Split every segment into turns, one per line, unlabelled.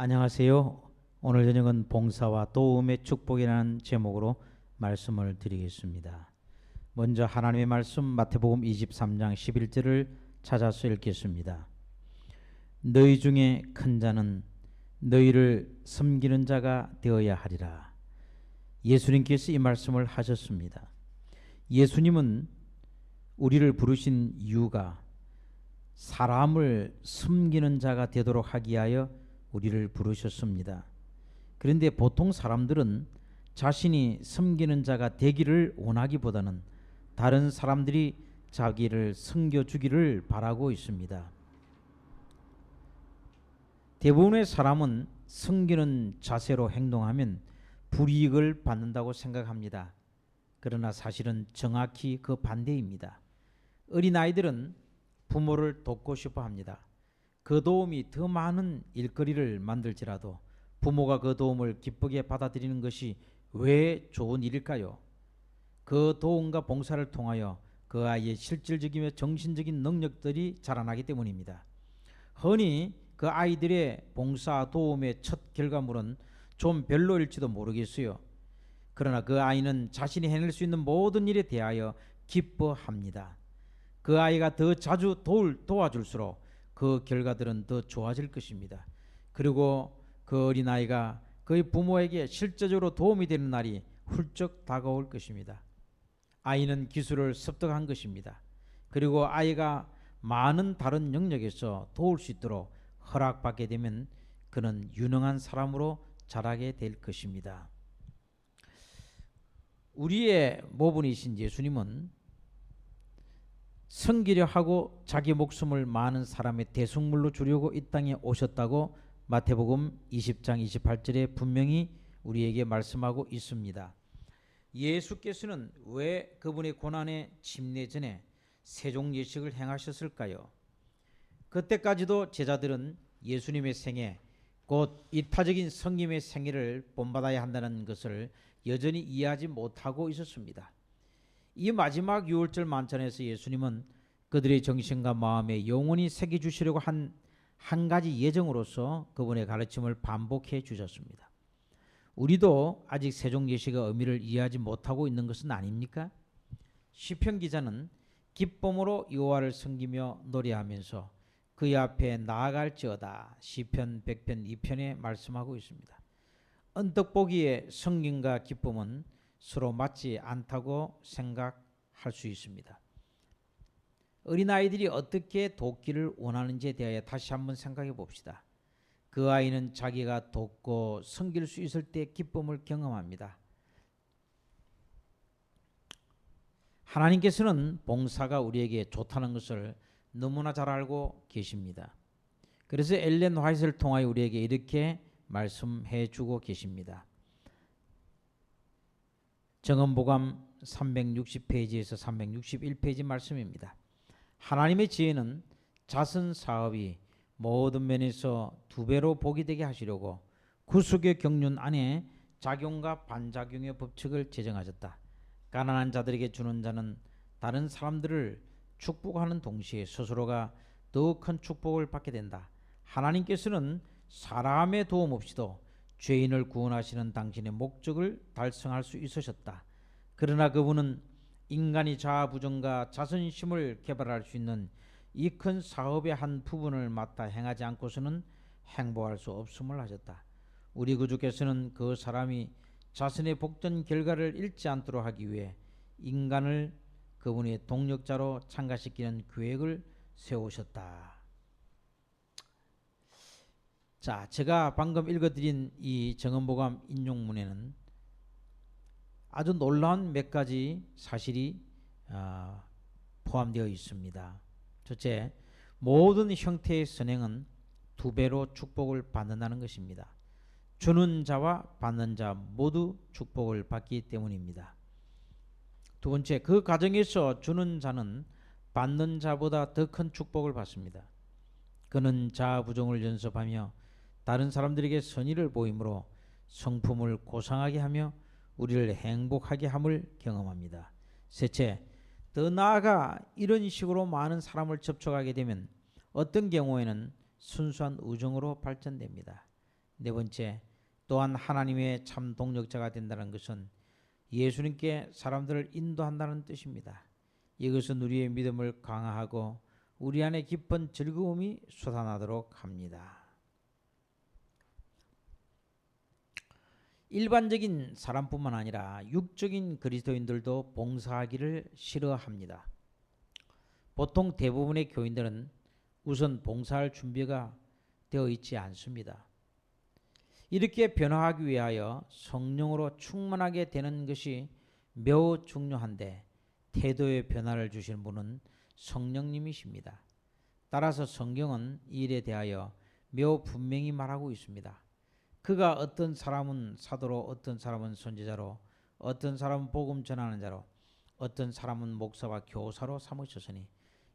안녕하세요. 오늘 저녁은 봉사와 도움의 축복이라는 제목으로 말씀을 드리겠습니다. 먼저 하나님의 말씀 마태복음 23장 11절을 찾아서 읽겠습니다. 너희 중에 큰 자는 너희를 섬기는 자가 되어야 하리라. 예수님께서 이 말씀을 하셨습니다. 예수님은 우리를 부르신 이유가 사람을 섬기는 자가 되도록 하기 위하여 우리를 부르셨습니다. 그런데 보통 사람들은 자신이 섬기는 자가 되기를 원하기보다는 다른 사람들이 자기를 섬겨주기를 바라고 있습니다. 대부분의 사람은 섬기는 자세로 행동하면 불이익을 받는다고 생각합니다. 그러나 사실은 정확히 그 반대입니다. 어린아이들은 부모를 돕고 싶어 합니다. 그 도움이 더 많은 일거리를 만들지라도 부모가 그 도움을 기쁘게 받아들이는 것이 왜 좋은 일일까요? 그 도움과 봉사를 통하여 그 아이의 실질적이며 정신적인 능력들이 자라나기 때문입니다. 흔히 그 아이들의 봉사 도움의 첫 결과물은 좀 별로일지도 모르겠어요. 그러나 그 아이는 자신이 해낼 수 있는 모든 일에 대하여 기뻐합니다. 그 아이가 더 자주 도와줄수록 그 결과들은 더 좋아질 것입니다. 그리고 그 어린아이가 그의 부모에게 실제적으로 도움이 되는 날이 훌쩍 다가올 것입니다. 아이는 기술을 습득한 것입니다. 그리고 아이가 많은 다른 영역에서 도울 수 있도록 허락받게 되면 그는 유능한 사람으로 자라게 될 것입니다. 우리의 모분이신 예수님은 섬기려 하고 자기 목숨을 많은 사람의 대속물로 주려고 이 땅에 오셨다고 마태복음 20장 28절에 분명히 우리에게 말씀하고 있습니다. 예수께서는 왜 그분의 고난의 침례 전에 세종 예식을 행하셨을까요? 그때까지도 제자들은 예수님의 생애, 곧 이타적인 성김의 생애를 본받아야 한다는 것을 여전히 이해하지 못하고 있었습니다. 이 마지막 유월절 만찬에서 예수님은 그들의 정신과 마음에 영원히 새겨주시려고 한 가지 예정으로서 그분의 가르침을 반복해 주셨습니다. 우리도 아직 세종 예식의 의미를 이해하지 못하고 있는 것은 아닙니까? 시편 기자는 기쁨으로 여호와를 섬기며 노래하면서 그의 앞에 나아갈지어다 시편 100편 2편에 말씀하고 있습니다. 언뜻 보기에 성김과 기쁨은 서로 맞지 않다고 생각할 수 있습니다. 어린아이들이 어떻게 돕기를 원하는지에 대하여 다시 한번 생각해 봅시다. 그 아이는 자기가 돕고 섬길 수 있을 때 기쁨을 경험합니다. 하나님께서는 봉사가 우리에게 좋다는 것을 너무나 잘 알고 계십니다. 그래서 엘렌 화이트를 통하여 우리에게 이렇게 말씀해 주고 계십니다. 정언보감 360페이지에서 361페이지 말씀입니다. 하나님의 지혜는 자선 사업이 모든 면에서 두 배로 복이 되게 하시려고 구속의 경륜 안에 작용과 반작용의 법칙을 제정하셨다. 가난한 자들에게 주는 자는 다른 사람들을 축복하는 동시에 스스로가 더 큰 축복을 받게 된다. 하나님께서는 사람의 도움 없이도 죄인을 구원하시는 당신의 목적을 달성할 수 있으셨다. 그러나 그분은 인간이 자아부정과 자선심을 개발할 수 있는 이 큰 사업의 한 부분을 맡아 행하지 않고서는 행복할 수 없음을 하셨다. 우리 구주께서는 그 사람이 자신의 복된 결과를 잃지 않도록 하기 위해 인간을 그분의 동력자로 참가시키는 계획을 세우셨다. 자, 제가 방금 읽어드린 이 정언보감 인용문에는 아주 놀라운 몇 가지 사실이 포함되어 있습니다. 첫째, 모든 형태의 선행은 두 배로 축복을 받는다는 것입니다. 주는 자와 받는 자 모두 축복을 받기 때문입니다. 두 번째, 그 과정에서 주는 자는 받는 자보다 더 큰 축복을 받습니다. 그는 자아부정을 연습하며 다른 사람들에게 선의를 보임으로 성품을 고상하게 하며 우리를 행복하게 함을 경험합니다. 셋째, 더 나아가 이런 식으로 많은 사람을 접촉하게 되면 어떤 경우에는 순수한 우정으로 발전됩니다. 네 번째, 또한 하나님의 참 동력자가 된다는 것은 예수님께 사람들을 인도한다는 뜻입니다. 이것은 우리의 믿음을 강화하고 우리 안에 깊은 즐거움이 솟아나도록 합니다. 일반적인 사람뿐만 아니라 육적인 그리스도인들도 봉사하기를 싫어합니다. 보통 대부분의 교인들은 우선 봉사할 준비가 되어 있지 않습니다. 이렇게 변화하기 위하여 성령으로 충만하게 되는 것이 매우 중요한데 태도의 변화를 주시는 분은 성령님이십니다. 따라서 성경은 이 일에 대하여 매우 분명히 말하고 있습니다. 그가 어떤 사람은 사도로, 어떤 사람은 선지자로, 어떤 사람은 복음 전하는 자로, 어떤 사람은 목사와 교사로 삼으셨으니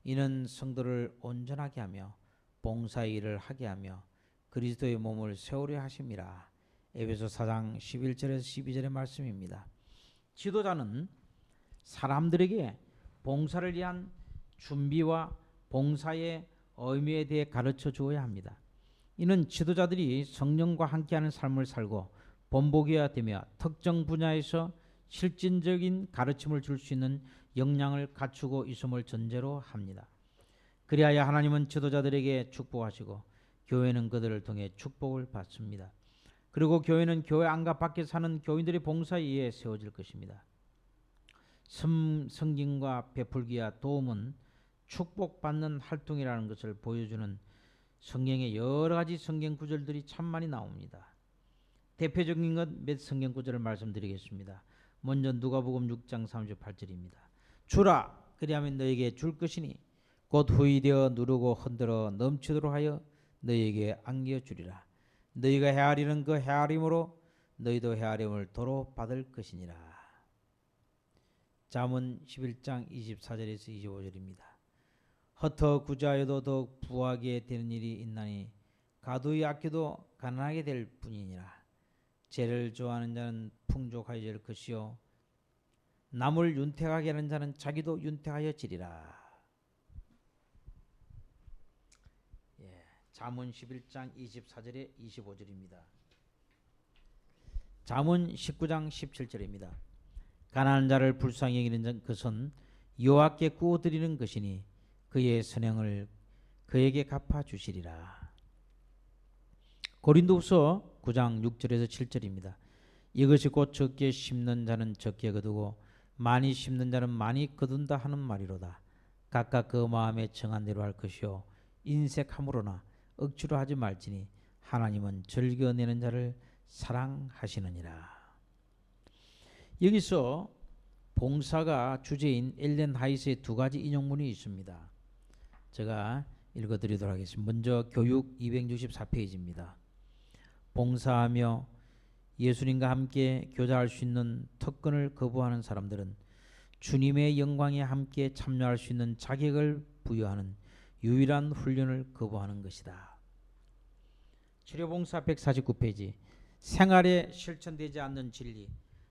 이는 성도를 온전하게 하며 봉사의 일을 하게 하며 그리스도의 몸을 세우려 하심이라. 에베소 4장 11절에서 12절의 말씀입니다. 지도자는 사람들에게 봉사를 위한 준비와 봉사의 의미에 대해 가르쳐 주어야 합니다. 이는 지도자들이 성령과 함께하는 삶을 살고 본보기가 되며 특정 분야에서 실질적인 가르침을 줄 수 있는 역량을 갖추고 있음을 전제로 합니다. 그리하여 하나님은 지도자들에게 축복하시고 교회는 그들을 통해 축복을 받습니다. 그리고 교회는 교회 안과 밖에 사는 교인들의 봉사에 의해 세워질 것입니다. 섬김과 베풀기와 도움은 축복받는 활동이라는 것을 보여주는 성경의 여러 가지 성경 구절들이 참 많이 나옵니다. 대표적인 것 몇 성경 구절을 말씀드리겠습니다. 먼저 누가복음 6장 38절입니다. 주라 그리하면 너에게 줄 것이니 곧 후이되어 누르고 흔들어 넘치도록 하여 너에게 안겨 주리라. 너희가 헤아리는 그 헤아림으로 너희도 헤아림을 도로 받을 것이니라. 잠언 11장 24절에서 25절입니다. 흩어 구제하여도 더욱 부하게 되는 일이 있나니 가도히 아껴도 가난하게 될 뿐이니라. 죄를 좋아하는 자는 풍족하여 질 것이요 남을 윤택하게 하는 자는 자기도 윤택하여 지리라. 잠언 11장 24절에 25절입니다. 잠언 19장 17절입니다. 가난한 자를 불쌍히 여기는 것은 여호와께 구워드리는 것이니 그의 선행을 그에게 갚아주시리라. 고린도후서 9장 6절에서 7절입니다. 이것이 곧 적게 심는 자는 적게 거두고 많이 심는 자는 많이 거둔다 하는 말이로다. 각각 그 마음에 정한 대로 할 것이요 인색함으로나 억지로 하지 말지니 하나님은 즐겨내는 자를 사랑하시느니라. 여기서 봉사가 주제인 엘렌 하이트의 두 가지 인용문이 있습니다. 제가 읽어드리도록 하겠습니다. 먼저 교육 264페이지입니다. 봉사하며 예수님과 함께 교제할 수 있는 특권을 거부하는 사람들은 주님의 영광에 함께 참여할 수 있는 자격을 부여하는 유일한 훈련을 거부하는 것이다. 치료봉사 149페이지. 생활에 실천되지 않는 진리,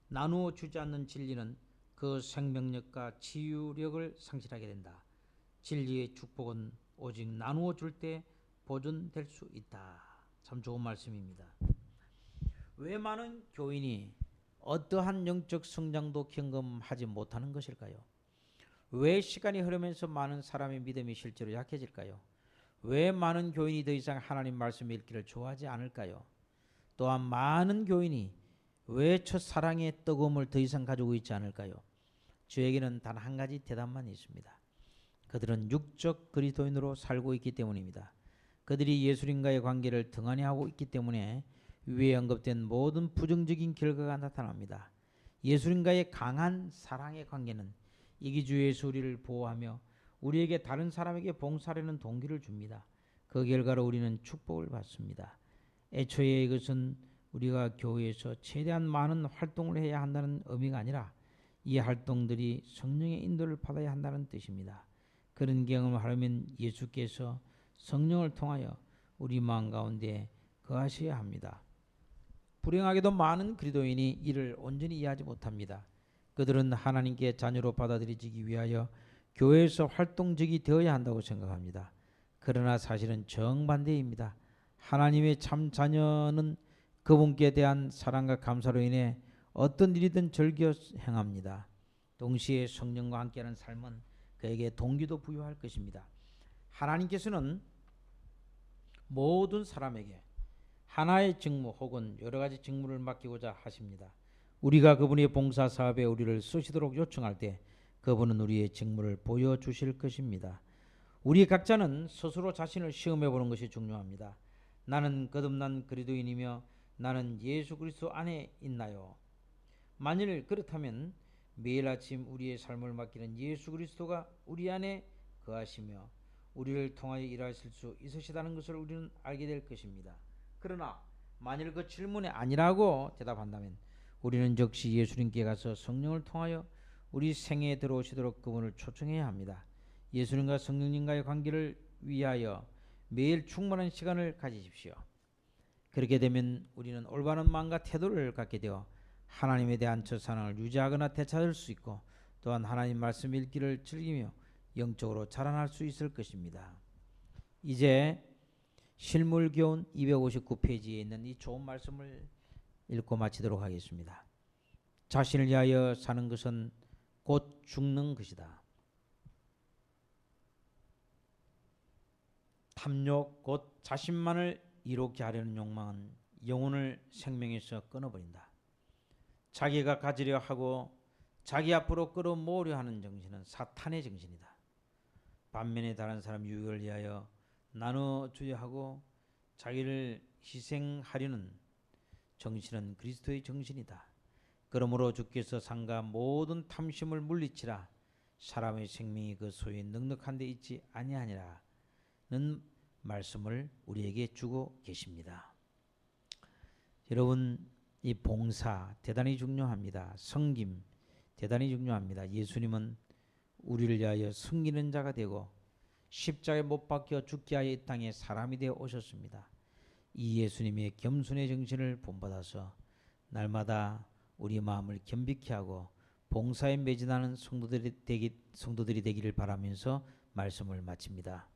나누어 주지 않는 진리는 그 생명력과 치유력을 상실하게 된다. 진리의 축복은 오직 나누어 줄 때 보존될 수 있다. 참 좋은 말씀입니다. 왜 많은 교인이 어떠한 영적 성장도 경험하지 못하는 것일까요? 왜 시간이 흐르면서 많은 사람의 믿음이 실제로 약해질까요? 왜 많은 교인이 더 이상 하나님 말씀 읽기를 좋아하지 않을까요? 또한 많은 교인이 왜 첫사랑의 뜨거움을 더 이상 가지고 있지 않을까요? 저에게는 단 한 가지 대답만 있습니다. 그들은 육적 그리스도인으로 살고 있기 때문입니다. 그들이 예수님과의 관계를 등한히 하고 있기 때문에 위에 언급된 모든 부정적인 결과가 나타납니다. 예수님과의 강한 사랑의 관계는 이기주의에서 우리를 보호하며 우리에게 다른 사람에게 봉사하려는 동기를 줍니다. 그 결과로 우리는 축복을 받습니다. 애초에 이것은 우리가 교회에서 최대한 많은 활동을 해야 한다는 의미가 아니라 이 활동들이 성령의 인도를 받아야 한다는 뜻입니다. 그런 경험을 하려면 예수께서 성령을 통하여 우리 마음 가운데 거하셔야 합니다. 불행하게도 많은 그리스도인이 이를 온전히 이해하지 못합니다. 그들은 하나님께 자녀로 받아들여지기 위하여 교회에서 활동적이 되어야 한다고 생각합니다. 그러나 사실은 정반대입니다. 하나님의 참 자녀는 그분께 대한 사랑과 감사로 인해 어떤 일이든 즐겨 행합니다. 동시에 성령과 함께하는 삶은 그에게 동기도 부여할 것입니다. 하나님께서는 모든 사람에게 하나의 직무 혹은 여러 가지 직무를 맡기고자 하십니다. 우리가 그분의 봉사 사업에 우리를 쓰시도록 요청할 때 그분은 우리의 직무를 보여주실 것입니다. 우리 각자는 스스로 자신을 시험해 보는 것이 중요합니다. 나는 거듭난 그리스도인이며 나는 예수 그리스도 안에 있나요? 만일 그렇다면 매일 아침 우리의 삶을 맡기는 예수 그리스도가 우리 안에 거하시며 우리를 통하여 일하실 수 있으시다는 것을 우리는 알게 될 것입니다. 그러나 만일 그 질문에 아니라고 대답한다면 우리는 역시 예수님께 가서 성령을 통하여 우리 생애에 들어오시도록 그분을 초청해야 합니다. 예수님과 성령님과의 관계를 위하여 매일 충분한 시간을 가지십시오. 그렇게 되면 우리는 올바른 마음과 태도를 갖게 되어 하나님에 대한 첫 사랑을 유지하거나 되찾을 수 있고 또한 하나님 말씀 읽기를 즐기며 영적으로 자라날 수 있을 것입니다. 이제 실물교훈 259페이지에 있는 이 좋은 말씀을 읽고 마치도록 하겠습니다. 자신을 위하여 사는 것은 곧 죽는 것이다. 탐욕 곧 자신만을 이롭게 하려는 욕망은 영혼을 생명에서 끊어버린다. 자기가 가지려 하고 자기 앞으로 끌어모으려 하는 정신은 사탄의 정신이다. 반면에 다른 사람 유익을 위하여 나눠주려 하고 자기를 희생하려는 정신은 그리스도의 정신이다. 그러므로 주께서 상가 모든 탐심을 물리치라. 사람의 생명이 그 소유에 넉넉한 데 있지 아니하니라 는 말씀을 우리에게 주고 계십니다. 여러분, 이 봉사 대단히 중요합니다. 섬김 대단히 중요합니다. 예수님은 우리를 위하여 섬기는 자가 되고 십자가에 못 박혀 죽게 하여 이 땅에 사람이 되어 오셨습니다. 이 예수님의 겸손의 정신을 본받아서 날마다 우리 마음을 겸비케 하고 봉사에 매진하는 성도들이 되기를 바라면서 말씀을 마칩니다.